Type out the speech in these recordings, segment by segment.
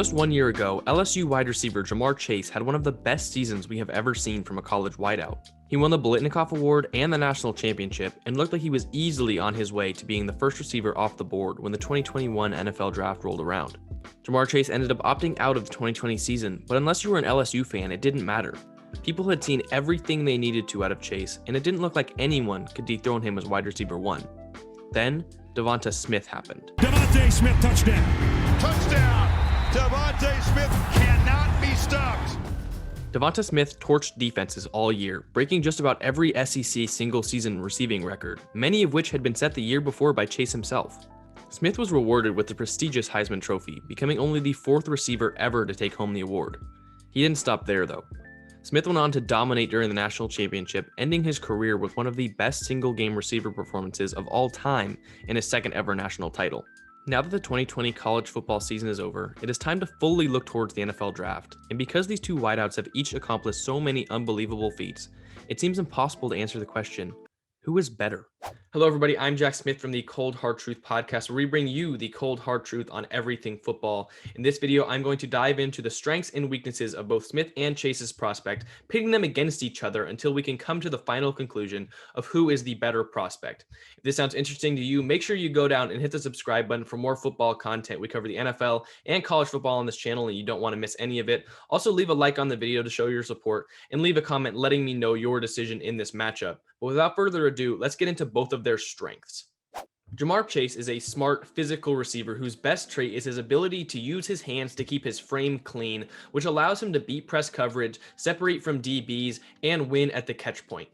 Just 1 year ago, LSU wide receiver JaMarr Chase had one of the best seasons we have ever seen from a college wideout. He won the Biletnikoff Award and the national championship and looked like he was easily on his way to being the first receiver off the board when the 2021 NFL draft rolled around. JaMarr Chase ended up opting out of the 2020 season, but unless you were an LSU fan, it didn't matter. People had seen everything they needed to out of Chase, and it didn't look like anyone could dethrone him as wide receiver 1. Then, Devonta Smith happened. Devonta Smith, touchdown. Touchdown. Devonta Smith cannot be stopped. Devonta Smith torched defenses all year, breaking just about every SEC single-season receiving record, many of which had been set the year before by Chase himself. Smith was rewarded with the prestigious Heisman Trophy, becoming only the 4th receiver ever to take home the award. He didn't stop there, though. Smith went on to dominate during the national championship, ending his career with one of the best single-game receiver performances of all time in his second ever national title. Now that the 2020 college football season is over, it is time to fully look towards the NFL draft, and because these two wideouts have each accomplished so many unbelievable feats, it seems impossible to answer the question, who is better? Hello everybody, I'm Jack Smith from the Cold Hard Truth podcast, where we bring you the cold hard truth on everything football. In this video, I'm going to dive into the strengths and weaknesses of both Smith and Chase's prospect, pitting them against each other until we can come to the final conclusion of who is the better prospect. If this sounds interesting to you, make sure you go down and hit the subscribe button for more football content. We cover the NFL and college football on this channel, and you don't want to miss any of it. Also, leave a like on the video to show your support, and leave a comment letting me know your decision in this matchup. But without further ado, let's get into both of their strengths. JaMarr Chase is a smart, physical receiver whose best trait is his ability to use his hands to keep his frame clean, which allows him to beat press coverage, separate from DBs, and win at the catch point.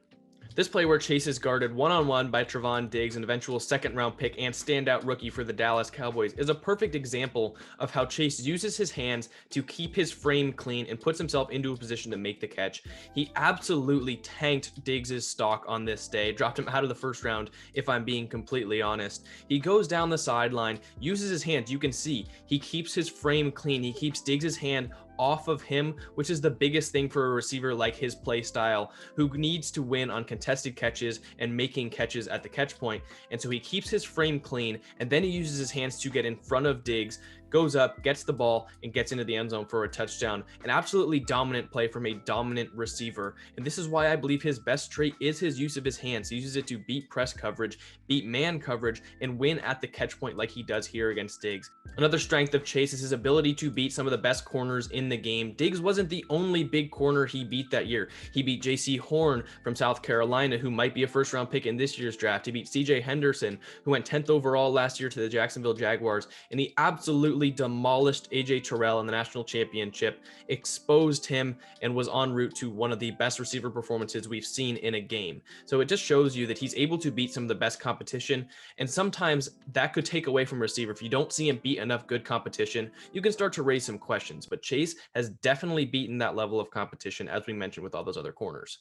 This play where Chase is guarded one-on-one by Trevon Diggs, an eventual second-round pick and standout rookie for the Dallas Cowboys, is a perfect example of how Chase uses his hands to keep his frame clean and puts himself into a position to make the catch. He absolutely tanked Diggs' stock on this day, dropped him out of the first round, if I'm being completely honest. He goes down the sideline, uses his hands. You can see he keeps his frame clean. He keeps Diggs' hand off of him, which is the biggest thing for a receiver like his play style, who needs to win on contested catches and making catches at the catch point. And so he keeps his frame clean, and then he uses his hands to get in front of Diggs, goes up, gets the ball, and gets into the end zone for a touchdown. An absolutely dominant play from a dominant receiver. And this is why I believe his best trait is his use of his hands. He uses it to beat press coverage, beat man coverage, and win at the catch point like he does here against Diggs. Another strength of Chase is his ability to beat some of the best corners in the game. Diggs wasn't the only big corner he beat that year. He beat J.C. Horn from South Carolina, who might be a first-round pick in this year's draft. He beat C.J. Henderson, who went 10th overall last year to the Jacksonville Jaguars, and he absolutely demolished A.J. Terrell in the national championship, exposed him, and was en route to one of the best receiver performances we've seen in a game. So it just shows you that he's able to beat some of the best competition, and sometimes that could take away from a receiver. If you don't see him beat enough good competition, you can start to raise some questions, but Chase has definitely beaten that level of competition, as we mentioned with all those other corners.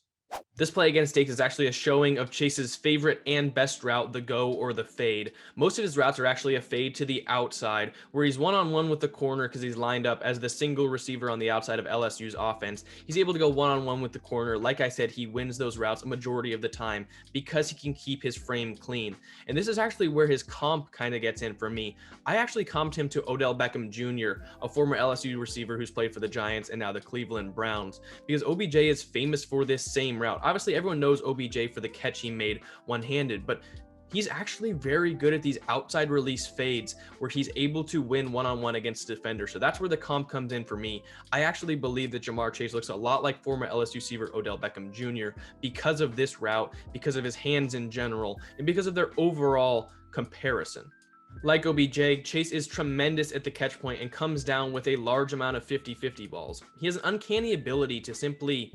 This play against Diggs is actually a showing of Chase's favorite and best route, the go or the fade. Most of his routes are actually a fade to the outside, where he's one-on-one with the corner because he's lined up as the single receiver on the outside of LSU's offense. He's able to go one-on-one with the corner. Like I said, he wins those routes a majority of the time because he can keep his frame clean. And this is actually where his comp kind of gets in for me. I actually comped him to Odell Beckham Jr., a former LSU receiver who's played for the Giants and now the Cleveland Browns, because OBJ is famous for this same route. Obviously, everyone knows OBJ for the catch he made one-handed, but he's actually very good at these outside release fades where he's able to win one-on-one against defenders. So that's where the comp comes in for me. I actually believe that JaMarr Chase looks a lot like former LSU receiver Odell Beckham Jr. because of this route, because of his hands in general, and because of their overall comparison. Like OBJ, Chase is tremendous at the catch point and comes down with a large amount of 50-50 balls. He has an uncanny ability to simply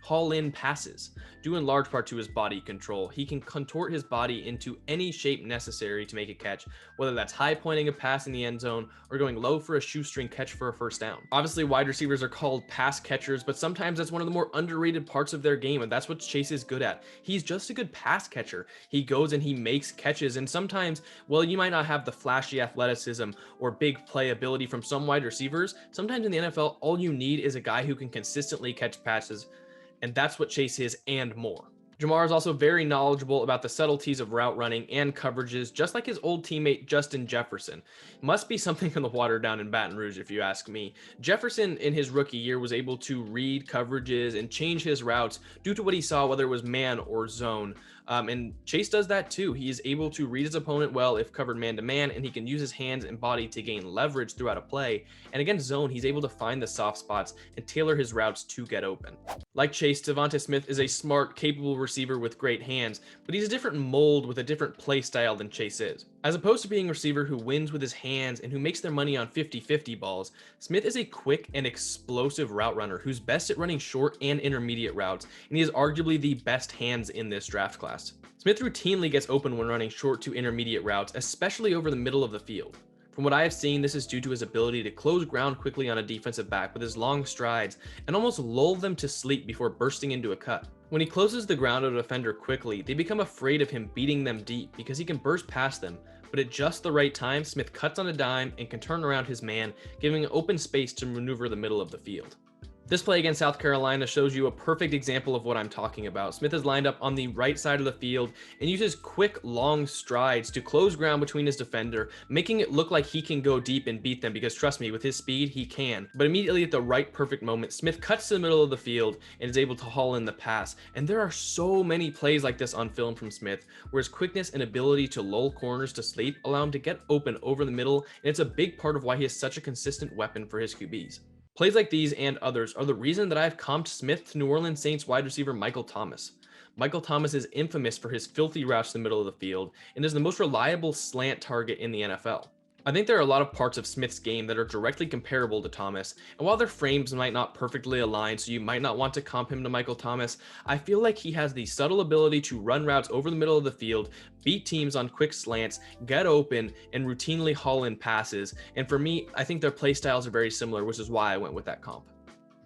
haul in passes, due in large part to his body control. He can contort his body into any shape necessary to make a catch, whether that's high pointing a pass in the end zone or going low for a shoestring catch for a first down. Obviously, wide receivers are called pass catchers, but sometimes that's one of the more underrated parts of their game, and that's what Chase is good at. He's just a good pass catcher. He goes and he makes catches, and sometimes, well, you might not have the flashy athleticism or big playability from some wide receivers. Sometimes in the NFL, all you need is a guy who can consistently catch passes, and that's what Chase is and more. JaMarr is also very knowledgeable about the subtleties of route running and coverages, just like his old teammate Justin Jefferson. Must be something in the water down in Baton Rouge, if you ask me. Jefferson, in his rookie year, was able to read coverages and change his routes due to what he saw, whether it was man or zone. And Chase does that too. He is able to read his opponent well if covered man-to-man, and he can use his hands and body to gain leverage throughout a play. And against zone, he's able to find the soft spots and tailor his routes to get open. Like Chase, Devonta Smith is a smart, capable receiver with great hands, but he's a different mold with a different play style than Chase is. As opposed to being a receiver who wins with his hands and who makes their money on 50-50 balls, Smith is a quick and explosive route runner who's best at running short and intermediate routes, and he is arguably the best hands in this draft class. Smith routinely gets open when running short to intermediate routes, especially over the middle of the field. From what I have seen, this is due to his ability to close ground quickly on a defensive back with his long strides and almost lull them to sleep before bursting into a cut. When he closes the ground on a defender quickly, they become afraid of him beating them deep because he can burst past them, but at just the right time, Smith cuts on a dime and can turn around his man, giving open space to maneuver the middle of the field. This play against South Carolina shows you a perfect example of what I'm talking about. Smith is lined up on the right side of the field and uses quick, long strides to close ground between his defender, making it look like he can go deep and beat them because, trust me, with his speed, he can. But immediately at the right perfect moment, Smith cuts to the middle of the field and is able to haul in the pass. And there are so many plays like this on film from Smith, where his quickness and ability to lull corners to sleep allow him to get open over the middle, and it's a big part of why he is such a consistent weapon for his QBs. Plays like these and others are the reason that I've comped Smith to New Orleans Saints wide receiver Michael Thomas. Michael Thomas is infamous for his filthy routes to the middle of the field and is the most reliable slant target in the NFL. I think there are a lot of parts of Smith's game that are directly comparable to Thomas, and while their frames might not perfectly align, so you might not want to comp him to Michael Thomas, I feel like he has the subtle ability to run routes over the middle of the field, beat teams on quick slants, get open, and routinely haul in passes, and for me, I think their play styles are very similar, which is why I went with that comp.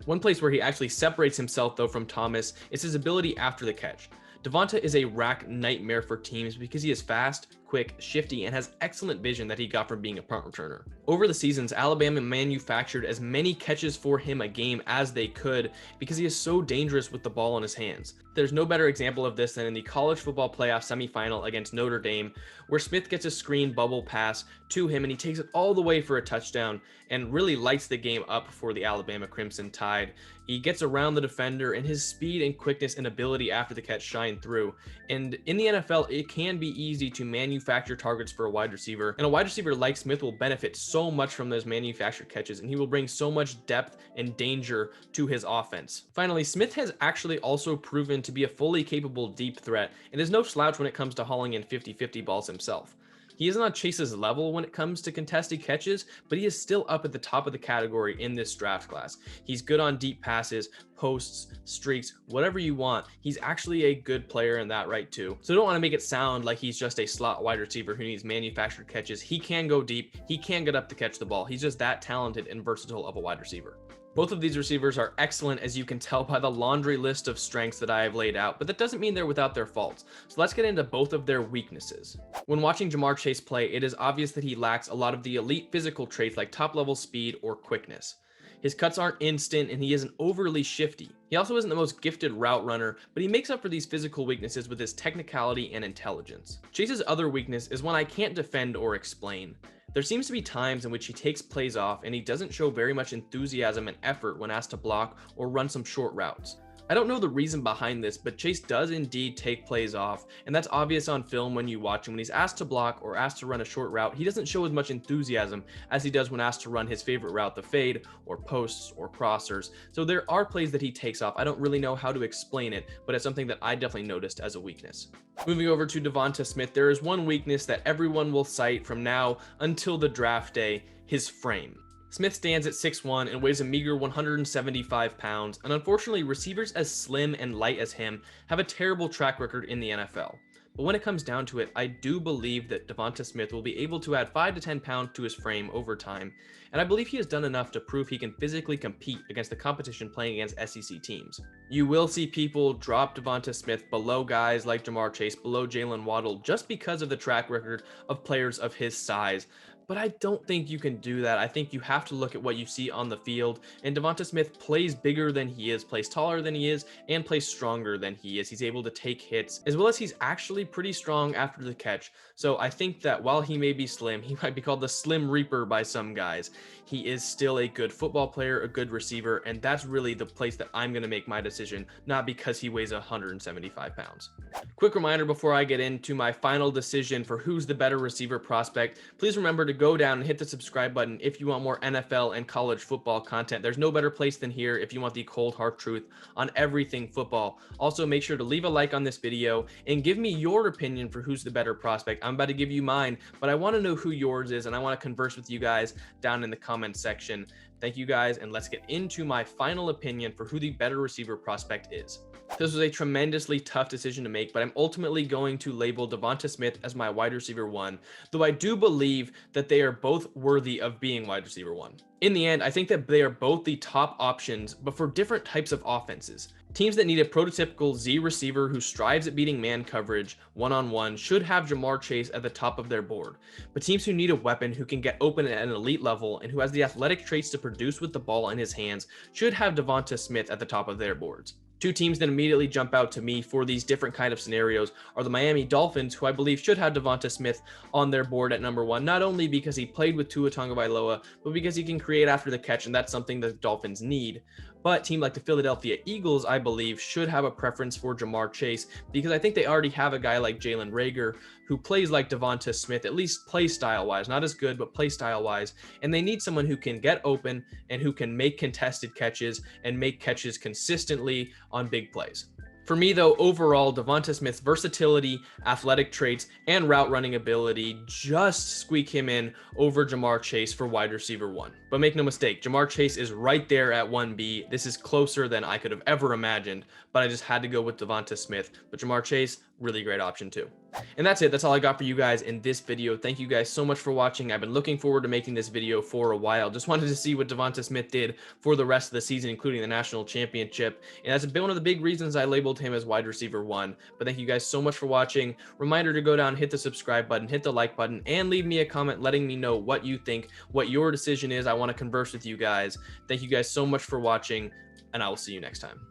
One place where he actually separates himself though from Thomas is his ability after the catch. Devonta is a rack nightmare for teams because he is fast, quick, shifty, and has excellent vision that he got from being a punt returner. Over the seasons, Alabama manufactured as many catches for him a game as they could because he is so dangerous with the ball in his hands. There's no better example of this than in the college football playoff semifinal against Notre Dame, where Smith gets a screen bubble pass to him and he takes it all the way for a touchdown and really lights the game up for the Alabama Crimson Tide. He gets around the defender and his speed and quickness and ability after the catch shine through. And in the NFL, it can be easy to manufacture targets for a wide receiver, and a wide receiver like Smith will benefit so much from those manufactured catches, and he will bring so much depth and danger to his offense. Finally, Smith has actually also proven to be a fully capable deep threat and is no slouch when it comes to hauling in 50-50 balls himself. He isn't on Chase's level when it comes to contested catches, but he is still up at the top of the category in this draft class. He's good on deep passes, posts, streaks, whatever you want. He's actually a good player in that right too. So don't want to make it sound like he's just a slot wide receiver who needs manufactured catches. He can go deep. He can get up to catch the ball. He's just that talented and versatile of a wide receiver. Both of these receivers are excellent, as you can tell by the laundry list of strengths that I have laid out, but that doesn't mean they're without their faults. So let's get into both of their weaknesses. When watching JaMarr Chase play, it is obvious that he lacks a lot of the elite physical traits like top-level speed or quickness. His cuts aren't instant and he isn't overly shifty. He also isn't the most gifted route runner, but he makes up for these physical weaknesses with his technicality and intelligence. Chase's other weakness is one I can't defend or explain. There seems to be times in which he takes plays off and he doesn't show very much enthusiasm and effort when asked to block or run some short routes. I don't know the reason behind this, but Chase does indeed take plays off, and that's obvious on film when you watch him. When he's asked to block or asked to run a short route, he doesn't show as much enthusiasm as he does when asked to run his favorite route, the fade, or posts, or crossers. So there are plays that he takes off. I don't really know how to explain it, but it's something that I definitely noticed as a weakness. Moving over to Devonta Smith, there is one weakness that everyone will cite from now until the draft day: his frame. Smith stands at 6'1" and weighs a meager 175 pounds, and unfortunately receivers as slim and light as him have a terrible track record in the NFL. But when it comes down to it, I do believe that Devonta Smith will be able to add 5 to 10 pounds to his frame over time, and I believe he has done enough to prove he can physically compete against the competition playing against SEC teams. You will see people drop Devonta Smith below guys like JaMarr Chase, below Jalen Waddle, just because of the track record of players of his size. but I don't think you can do that. I think you have to look at what you see on the field, and Devonta Smith plays bigger than he is, plays taller than he is, and plays stronger than he is. He's able to take hits, as well as he's actually pretty strong after the catch. So I think that while he may be slim, he might be called the Slim Reaper by some guys. He is still a good football player, a good receiver, and that's really the place that I'm going to make my decision, not because he weighs 175 pounds. Quick reminder before I get into my final decision for who's the better receiver prospect, please remember to go down and hit the subscribe button if you want more NFL and college football content. There's no better place than here if you want the cold hard truth on everything football. Also, make sure to leave a like on this video and give me your opinion for who's the better prospect. I'm about to give you mine, but I want to know who yours is, and I want to converse with you guys down in the comment section. Thank you guys, and let's get into my final opinion for who the better receiver prospect is. This was a tremendously tough decision to make, but I'm ultimately going to label Devonta Smith as my wide receiver 1, though I do believe that they are both worthy of being wide receiver 1. In the end, I think that they are both the top options, but for different types of offenses. Teams that need a prototypical Z receiver who strives at beating man coverage one-on-one should have JaMarr Chase at the top of their board. But teams who need a weapon who can get open at an elite level and who has the athletic traits to produce with the ball in his hands should have Devonta Smith at the top of their boards. Two teams that immediately jump out to me for these different kind of scenarios are the Miami Dolphins, who I believe should have Devonta Smith on their board at number 1, not only because he played with Tua Tagovailoa, but because he can create after the catch, and that's something that the Dolphins need. But a team like the Philadelphia Eagles, I believe, should have a preference for JaMarr Chase, because I think they already have a guy like Jalen Reagor who plays like Devonta Smith, at least play style wise, not as good, but play style wise. And they need someone who can get open and who can make contested catches and make catches consistently on big plays. For me, though, overall, Devonta Smith's versatility, athletic traits, and route running ability just squeak him in over JaMarr Chase for wide receiver 1. But make no mistake, JaMarr Chase is right there at 1B. This is closer than I could have ever imagined, but I just had to go with Devonta Smith. But JaMarr Chase, really great option too. And that's it. That's all I got for you guys in this video. Thank you guys so much for watching. I've been looking forward to making this video for a while. Just wanted to see what Devonta Smith did for the rest of the season, including the national championship. And that's been one of the big reasons I labeled him as wide receiver 1. But thank you guys so much for watching. Reminder to go down, hit the subscribe button, hit the like button, and leave me a comment letting me know what you think, what your decision is. I want to converse with you guys. Thank you guys so much for watching, and I will see you next time.